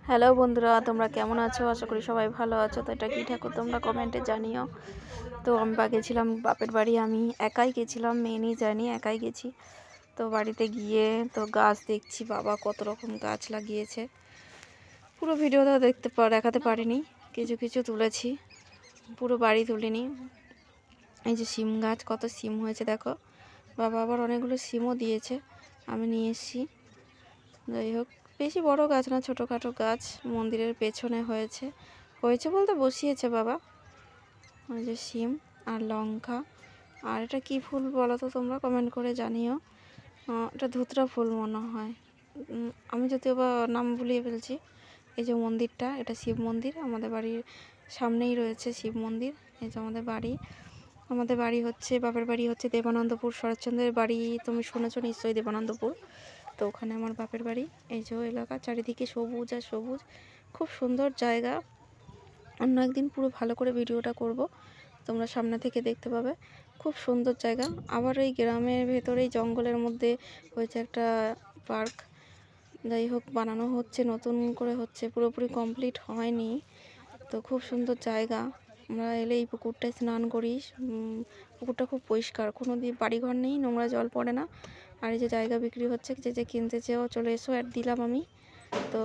Hello বন্ধুরা, তোমরা কেমন আছো? আশা করি সবাই ভালো আছো। তো এটা কী ঠাকুর তোমরা কমেন্টে জানিও। তো আমি গেছিলাম বাপের বাড়ি, আমি একাই গেছিলাম, মেয়ে নিয়ে যাইনি, একাই গেছি। তো বাড়িতে গিয়ে তো গাছ দেখছি, বাবা কত রকম গাছ লাগিয়েছে। পুরো ভিডিওটা দেখাতে পারিনি, কিছু কিছু তুলেছি, পুরো বাড়ি তুলিনি। এই যে শিম গাছ, কত শিম হয়েছে দেখো। বাবা আবার অনেকগুলো শিমও দিয়েছে, আমি নিয়ে এসেছি। যাই হোক, বেশি বড় গাছ না, ছোটোখাটো গাছ মন্দিরের পেছনে হয়েছে বলতে বসিয়েছে বাবা। ওই যে শিম আর লঙ্কা। আর এটা কি ফুল বলো তো তোমরা, কমেন্ট করে জানিও। এটা ধুতরা ফুল মনে হয়, আমি যদিও বা নাম ভুলিয়ে ফেলছি। এই যে মন্দিরটা, এটা শিব মন্দির, আমাদের বাড়ির সামনেই রয়েছে শিব মন্দির। এই যে আমাদের বাড়ি হচ্ছে, বাপের বাড়ি হচ্ছে দেবানন্দপুর। শরৎচন্দ্রের বাড়ি তুমি শুনেছো নিশ্চয়ই, দেবানন্দপুর। তো ওখানে আমার বাপের বাড়ি। এই যে এলাকা চারিদিকে সবুজ আর সবুজ, খুব সুন্দর জায়গা। অন্য একদিন পুরো ভালো করে ভিডিওটা করব, তোমরা সামনে থেকে দেখতে পাবে। খুব সুন্দর জায়গা। আবার এই গ্রামের ভেতরেই জঙ্গলের মধ্যে হয়েছে একটা পার্ক। যাই হোক, বানানো হচ্ছে, নতুন করে হচ্ছে, পুরোপুরি কমপ্লিট হয়নি। তো খুব সুন্দর জায়গা। আমরা এলে এই পুকুরটায় স্নান করি। পুকুরটা খুব পরিষ্কার, কোনো বাড়িঘর নেই, নোংরা জল পড়ে না। আর এই যে জায়গা বিক্রি হচ্ছে, যে কিনতে চেয়েও চলে এসো, অ্যাড দিলাম আমি। তো